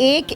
1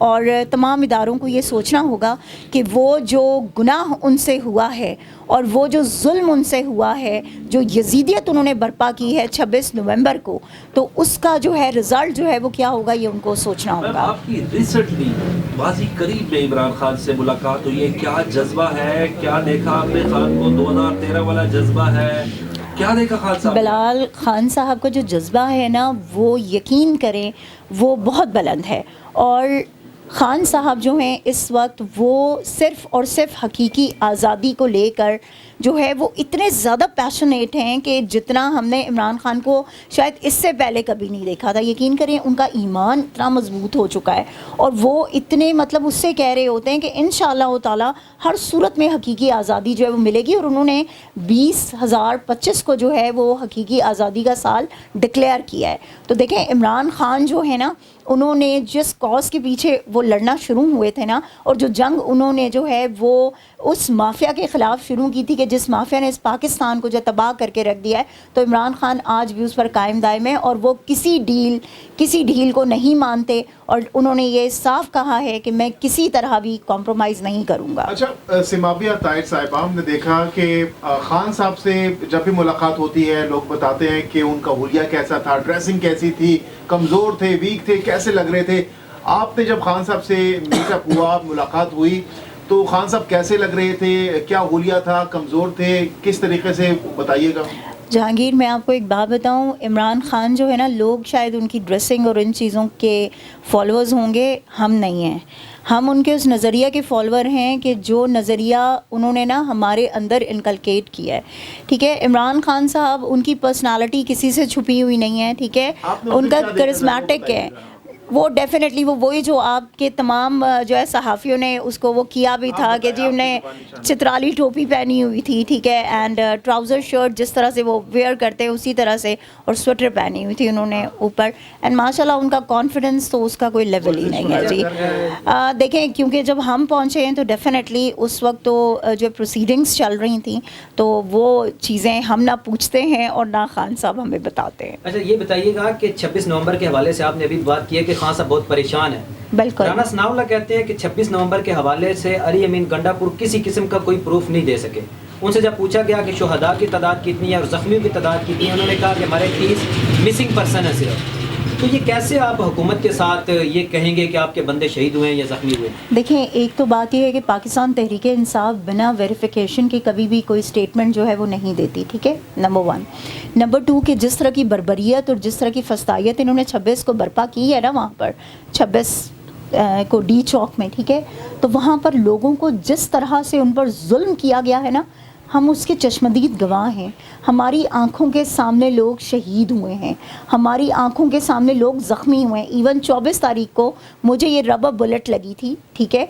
اور تمام اداروں کو یہ سوچنا ہوگا کہ وہ جو گناہ ان سے ہوا ہے اور وہ جو ظلم ان سے ہوا ہے، جو یزیدیت انہوں نے برپا کی ہے 26 نومبر کو، تو اس کا جو ہے رزلٹ جو ہے وہ کیا ہوگا، یہ ان کو سوچنا ہوگا۔ آپ کی ریسنٹلی ماضی قریب میں عمران خان سے ملاقات ہوئی ہے، کیا جذبہ ہے؟ کیا دیکھا آپ نے خان کو؟ 2013 والا جذبہ ہے؟ کیا دیکھا خان صاحب؟ بلال خان صاحب کا جو جذبہ ہے نا، وہ یقین کریں وہ بہت بلند ہے، اور خان صاحب جو ہیں اس وقت وہ صرف اور صرف حقیقی آزادی کو لے کر جو ہے وہ اتنے زیادہ پیشنیٹ ہیں کہ جتنا ہم نے عمران خان کو شاید اس سے پہلے کبھی نہیں دیکھا تھا۔ یقین کریں ان کا ایمان اتنا مضبوط ہو چکا ہے، اور وہ اتنے مطلب اس سے کہہ رہے ہوتے ہیں کہ انشاءاللہ تعالی ہر صورت میں حقیقی آزادی جو ہے وہ ملے گی، اور انہوں نے 2025 کو جو ہے وہ حقیقی آزادی کا سال ڈکلیئر کیا ہے۔ تو دیکھیں عمران خان جو ہے نا، انہوں نے جس کاز کے پیچھے وہ لڑنا شروع ہوئے تھے نا، اور جو جنگ انہوں نے جو ہے وہ اس مافیا کے خلاف شروع کی تھی کہ جس مافیا نے اس پاکستان کو جو تباہ کر کے رکھ دیا ہے، تو عمران خان آج بھی اس پر قائم دائم ہے، اور وہ کسی ڈیل کو نہیں مانتے، اور انہوں نے یہ صاف کہا ہے کہ میں کسی طرح بھی کمپرومائز نہیں کروں گا۔ اچھا سمابیہ طاہر صاحبہ، ہم نے دیکھا کہ خان صاحب سے جب بھی ملاقات ہوتی ہے لوگ بتاتے ہیں کہ ان کا حلیہ کیسا تھا، ڈریسنگ کیسی تھی، کمزور تھے، ویک تھے، کیسے لگ رہے تھے۔ آپ نے جب خان صاحب سے میٹ اپ ہوا، ملاقات ہوئی، تو خان صاحب کیسے لگ رہے تھے؟ کیا حلیہ تھا؟ کمزور تھے؟ کس طریقے سے بتائیے گا۔ جہانگیر میں آپ کو ایک بات بتاؤں، عمران خان جو ہے نا، لوگ شاید ان کی ڈریسنگ اور ان چیزوں کے فالوورز ہوں گے، ہم نہیں ہیں۔ ہم ان کے اس نظریہ کے فالوور ہیں کہ جو نظریہ انہوں نے نا ہمارے اندر انکلکیٹ کیا ہے، ٹھیک ہے۔ عمران خان صاحب، ان کی پرسنالٹی کسی سے چھپی ہوئی نہیں ہے، ٹھیک ہے، ان کا کرسمیٹک ہے وہ، ڈیفینیٹلی وہ وہی جو آپ کے تمام جو ہے صحافیوں نے اس کو وہ کیا بھی تھا کہ جی انہوں نے چترالی ٹوپی پہنی ہوئی تھی، ٹھیک ہے، اینڈ ٹراؤزر شرٹ جس طرح سے وہ ویئر کرتے ہیں اسی طرح سے، اور سویٹر پہنی ہوئی تھی انہوں نے اوپر، اینڈ ماشاءاللہ ان کا کانفیڈنس تو اس کا کوئی لیول ہی نہیں ہے جی۔ دیکھیں کیونکہ جب ہم پہنچے ہیں تو ڈیفینیٹلی اس وقت تو جو پروسیڈنگس چل رہی تھیں، تو وہ چیزیں ہم نہ پوچھتے ہیں اور نہ خان صاحب ہمیں بتاتے ہیں۔ اچھا یہ بتائیے گا کہ 26 نومبر کے حوالے سے آپ نے ابھی بات کی ہے کہ خان صاحب بہت پریشان ہیں، بالکل۔ رانا ثناء اللہ کہتے ہیں کہ 26 نومبر کے حوالے سے علی امین گنڈا پور کسی قسم کا کوئی پروف نہیں دے سکے۔ ان سے جب پوچھا گیا کہ شہداء کی تعداد کتنی ہے اور زخمیوں کی تعداد کتنی ہے، انہوں نے کہا کہ ہمارے 30 مسنگ پرسن ہے صرف۔ تو یہ کیسے آپ حکومت کے ساتھ یہ کہیں گے کہ آپ کے بندے شہید ہوئے ہیں یا زخمی ہوئے ہیں؟ دیکھیں ایک تو بات یہ ہے کہ پاکستان تحریک انصاف بنا ویریفیکیشن کے کبھی بھی کوئی سٹیٹمنٹ جو ہے وہ نہیں دیتی، ٹھیک ہے، نمبر 1۔ نمبر 2 کہ جس طرح کی بربریت اور جس طرح کی فسطائیت انہوں نے 26 کو برپا کی ہے نا، وہاں پر 26 کو ڈی چوک میں، ٹھیک ہے، تو وہاں پر لوگوں کو جس طرح سے ان پر ظلم کیا گیا ہے نا، ہم اس کے چشمدید گواہ ہیں۔ ہماری آنکھوں کے سامنے لوگ شہید ہوئے ہیں، ہماری آنکھوں کے سامنے لوگ زخمی ہوئے ہیں۔ ایون 24 تاریخ کو مجھے یہ ربر بلٹ لگی تھی، ٹھیک ہے،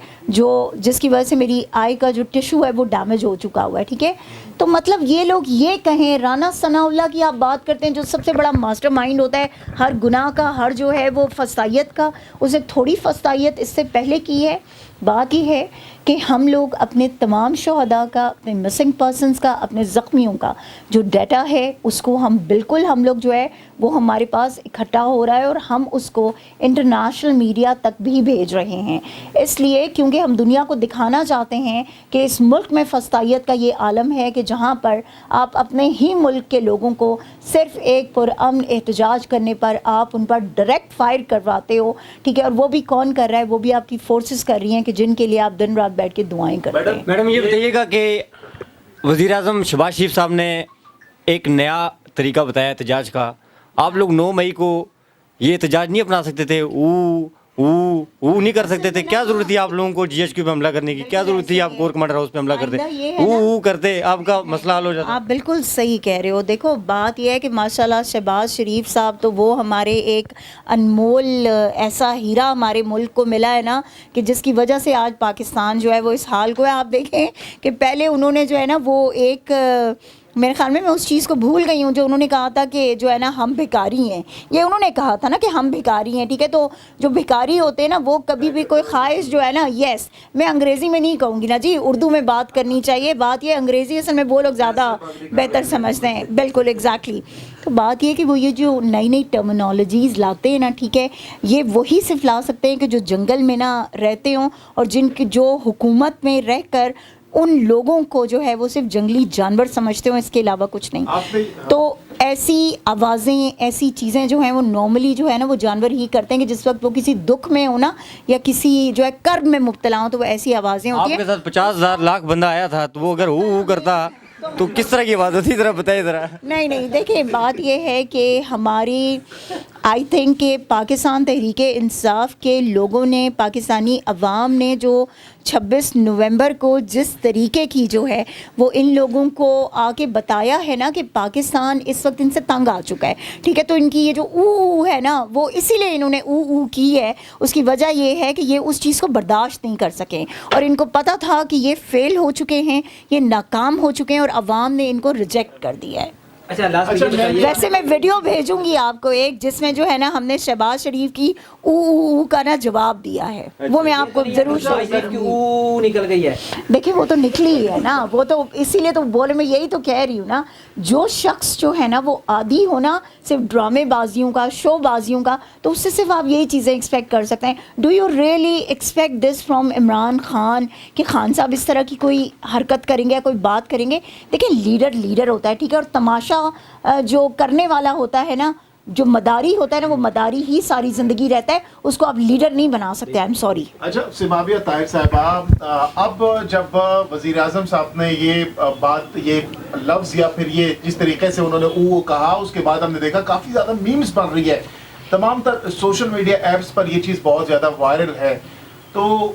جس کی وجہ سے میری آئی کا جو ٹشو ہے وہ ڈیمیج ہو چکا ہوا ہے، ٹھیک ہے۔ تو مطلب یہ لوگ یہ کہیں، رانا ثناء اللہ کی آپ بات کرتے ہیں جو سب سے بڑا ماسٹر مائنڈ ہوتا ہے ہر گناہ کا، ہر جو ہے وہ فسطائیت کا، اسے تھوڑی فسطائیت اس سے پہلے کی ہے۔ بات یہ ہے کہ ہم لوگ اپنے تمام شہداء کا، اپنے مسنگ پرسنز کا، اپنے زخمیوں کا جو ڈیٹا ہے اس کو ہم لوگ جو ہے وہ ہمارے پاس اکٹھا ہو رہا ہے، اور ہم اس کو انٹرنیشنل میڈیا تک بھی بھیج رہے ہیں، اس لیے کیونکہ ہم دنیا کو دکھانا چاہتے ہیں کہ اس ملک میں فسطائیت کا یہ عالم ہے کہ جہاں پر آپ اپنے ہی ملک کے لوگوں کو صرف ایک پرامن احتجاج کرنے پر آپ ان پر ڈائریکٹ فائر کرواتے ہو، ٹھیک ہے، اور وہ بھی کون کر رہا ہے؟ وہ بھی آپ کی فورسز کر رہی ہیں کہ جن کے لیے آپ دن رات بیٹھ کے دعائیں کرتے ہیں۔ میڈم یہ بتائیے گا کہ وزیر اعظم شہباز شریف صاحب نے ایک نیا طریقہ بتایا احتجاج کا، آپ لوگ 9 مئی کو یہ احتجاج نہیں اپنا سکتے تھے، نہیں کر سکتے تھے، کیا ضرورت تھی آپ لوگوں کو جی ایچ کیو پہ حملہ کرنے کی؟ کیا ضرورت تھی آپ کور کمانڈر ہاؤس پہ حملہ کرتے؟ کرتے آپ کا مسئلہ حل ہو جاتا۔ آپ بالکل صحیح کہہ رہے ہو۔ دیکھو بات یہ ہے کہ ماشاءاللہ شہباز شریف صاحب تو وہ ہمارے ایک انمول ایسا ہیرا ہمارے ملک کو ملا ہے نا، کہ جس کی وجہ سے آج پاکستان جو ہے وہ اس حال کو ہے۔ آپ دیکھیں کہ پہلے انہوں نے جو ہے نا وہ ایک میرے خیال میں اس چیز کو بھول گئی ہوں جو انہوں نے کہا تھا کہ جو ہے نا ہم بھکاری ہیں، یہ انہوں نے کہا تھا نا کہ ہم بھکاری ہیں، ٹھیک ہے۔ تو جو بھکاری ہوتے ہیں نا وہ کبھی بھی کوئی خواہش جو ہے نا، یس میں انگریزی میں نہیں کہوں گی نا جی، اردو میں بات کرنی چاہیے۔ بات یہ انگریزی اصل میں وہ لوگ زیادہ بہتر سمجھتے ہیں، بالکل ایگزیکٹلی۔ تو بات یہ کہ وہ یہ جو نئی نئی ٹرمنالوجیز لاتے ہیں نا, ٹھیک ہے, یہ وہی صرف لا سکتے ہیں کہ جو جنگل میں نا رہتے ہوں اور جن کی جو حکومت میں رہ کر ان لوگوں کو جو ہے وہ صرف جنگلی جانور سمجھتے ہوں, اس کے علاوہ کچھ نہیں. تو ایسی آوازیں, ایسی چیزیں جو ہیں وہ نارملی جو ہے نا وہ جانور ہی کرتے ہیں کہ جس وقت وہ کسی دکھ میں ہو نا یا کسی جو ہے کرب میں مبتلا ہوں تو وہ ایسی آوازیں ہوتی آپ ہیں. کے ساتھ 50,000 لاکھ بندہ آیا تھا تو وہ اگر ہو کرتا تو کس طرح کی آواز ہوتی, ذرا بتائیے ذرا. نہیں دیکھیں, بات یہ ہے کہ ہماری آئی تھنک کہ پاکستان تحریک انصاف کے لوگوں نے, پاکستانی عوام نے جو 26 نومبر کو جس طریقے کی جو ہے وہ ان لوگوں کو آ کے بتایا ہے نا کہ پاکستان اس وقت ان سے تنگ آ چکا ہے, ٹھیک ہے, تو ان کی یہ جو او ہے نا وہ اسی لیے انہوں نے او کی ہے. اس کی وجہ یہ ہے کہ یہ اس چیز کو برداشت نہیں کر سکیں اور ان کو پتہ تھا کہ یہ فیل ہو چکے ہیں, یہ ناکام ہو چکے ہیں اور عوام نے ان کو ریجیکٹ کر دیا ہے. اچھا لاسٹ میں ویسے میں ویڈیو بھیجوں گی آپ کو ایک, جس میں جو ہے نا ہم نے شہباز شریف کی او کا نا جواب دیا ہے, وہ میں آپ کو ضرور نکل گئی ہے. دیکھیں وہ تو نکلی ہی ہے نا, وہ تو اسی لیے تو بولے, میں یہی تو کہہ رہی ہوں نا, جو شخص جو ہے نا وہ عادی ہونا صرف ڈرامے بازیوں کا, شو بازیوں کا, تو اس سے صرف آپ یہی چیزیں ایکسپیکٹ کر سکتے ہیں. Do you really expect this from Imran Khan کہ خان صاحب اس طرح کی کوئی حرکت کریں گے یا کوئی بات کریں گے؟ دیکھیں لیڈر ہوتا ہے, ٹھیک ہے, اور تماشا جو کرنے والا ہوتا ہے نا, جو مداری ہوتا ہے نا, وہ مداری ہی ساری زندگی رہتا ہے, اس کو آپ لیڈر نہیں بنا سکتے. I am sorry. اچھا سماویہ طاہر صاحبہ, اب جب وزیر اعظم صاحب نے یہ بات, یہ لفظ یا پھر یہ جس طریقے سے انہوں نے او کہا, اس کے بعد ہم نے دیکھا کافی زیادہ میمز بن رہی ہے, تمام تر سوشل میڈیا ایپس پر یہ چیز بہت زیادہ وائرل ہے. تو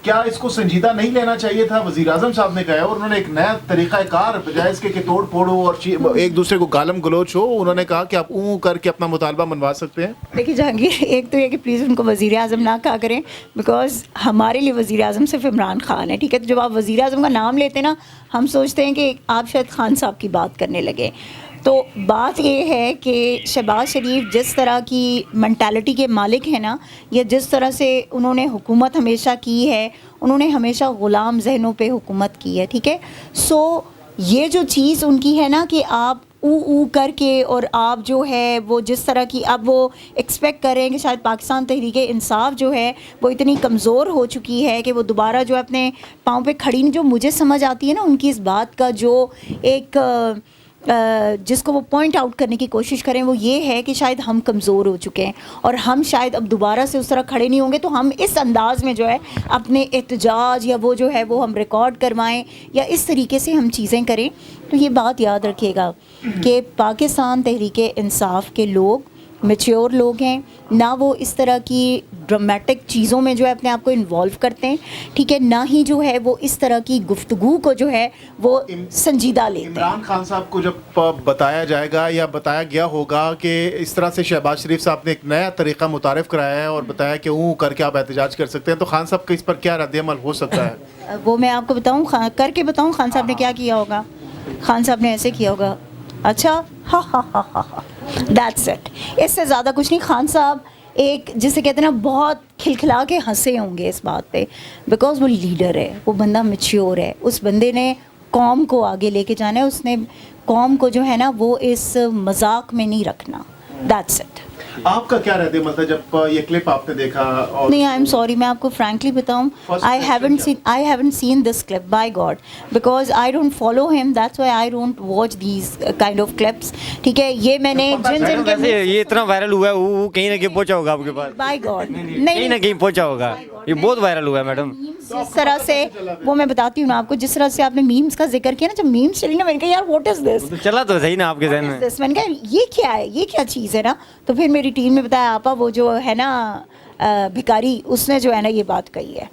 کیا اس کو سنجیدہ نہیں لینا چاہیے تھا؟ وزیر اعظم صاحب نے کہا اور انہوں نے ایک نیا طریقہ کار, بجائے اس کے کہ توڑ پھوڑ ہو اور ایک دوسرے کو گالم گلوچ ہو, انہوں نے کہا کہ آپ اوں کر کے اپنا مطالبہ منوا سکتے ہیں. دیکھیے جہانگیر, ایک تو یہ کہ پلیز ان کو وزیر اعظم نہ کہا کریں, بیکاز ہمارے لیے وزیر اعظم صرف عمران خان ہے, ٹھیک ہے. تو جب آپ وزیر اعظم کا نام لیتے ہیں نا, ہم سوچتے ہیں کہ آپ شاید خان صاحب کی بات کرنے لگے. تو بات یہ ہے کہ شہباز شریف جس طرح کی مینٹالٹی کے مالک ہیں نا, یا جس طرح سے انہوں نے حکومت ہمیشہ کی ہے, انہوں نے ہمیشہ غلام ذہنوں پہ حکومت کی ہے, ٹھیک ہے. سو یہ جو چیز ان کی ہے نا کہ آپ او کر کے اور آپ جو ہے وہ جس طرح کی اب وہ ایکسپیکٹ کر رہے ہیں کہ شاید پاکستان تحریک انصاف جو ہے وہ اتنی کمزور ہو چکی ہے کہ وہ دوبارہ جو ہے اپنے پاؤں پہ کھڑی نہیں. جو مجھے سمجھ آتی ہے نا ان کی اس بات کا جو ایک جس کو وہ پوائنٹ آؤٹ کرنے کی کوشش کریں, وہ یہ ہے کہ شاید ہم کمزور ہو چکے ہیں اور ہم شاید اب دوبارہ سے اس طرح کھڑے نہیں ہوں گے, تو ہم اس انداز میں جو ہے اپنے احتجاج یا وہ جو ہے وہ ہم ریکارڈ کروائیں یا اس طریقے سے ہم چیزیں کریں. تو یہ بات یاد رکھیے گا کہ پاکستان تحریک انصاف کے لوگ میچیور لوگ ہیں, نہ وہ اس طرح کی ڈرامیٹک چیزوں میں جو ہے اپنے آپ کو انوالو کرتے ہیں, ٹھیک ہے, نہ ہی جو ہے وہ اس طرح کی گفتگو کو جو ہے وہ سنجیدہ لیتے ہیں. عمران خان صاحب کو جب بتایا جائے گا یا بتایا گیا ہوگا کہ اس طرح سے شہباز شریف صاحب نے ایک نیا طریقہ متعارف کرایا ہے اور بتایا کہ اوں کر کے آپ احتجاج کر سکتے ہیں, تو خان صاحب کا اس پر کیا رد عمل ہو سکتا ہے؟ وہ میں آپ کو بتاؤں, کر کے بتاؤں خان صاحب نے کیا کیا ہوگا. خان صاحب نے ایسے کیا ہوگا, اچھا ہاں دیٹس اٹ, اس سے زیادہ کچھ نہیں. خان صاحب ایک جسے کہتے ہیں نا بہت کھلکھلا کے ہنسے ہوں گے اس بات پہ, بیکاز وہ لیڈر ہے, وہ بندہ میچیور ہے, اس بندے نے قوم کو آگے لے کے جانا ہے, اس نے قوم کو جو ہے نا وہ اس مذاق میں نہیں رکھنا. That's it. آپ کا کیا رد عمل تھا جب یہ کلپ آپ نے دیکھا؟ نہیں, آئی ایم سوری, میں آپ کو فرینکلی بتاؤں, I haven't seen this clip, by God, because I don't follow him, that's why I don't watch these kind of clips, ٹھیک ہے. یہ میں نے جن کے یہ اتنا وائرل ہوا ہے, وہ کہیں نہ کہیں پہنچا ہوگا آپ کے پاس, بائی گاڈ کہیں نہ کہیں پہنچا ہوگا, یہ بہت وائرل ہوا ہے میڈم. جس طرح سے وہ میں بتاتی ہوں نا آپ کو, جس طرح سے آپ نے میمز کا ذکر کیا نا, جب میمز چلی نا, میں نے کہا یار واٹ از دس, چلا تو صحیح نا آپ کے ذہن میں, میں نے کہا یہ کیا ہے, یہ کیا چیز ہے نا. تو پھر میری ٹیم نے بتایا, آپا وہ جو ہے نا بھکاری, اس نے جو ہے نا یہ بات کہی ہے.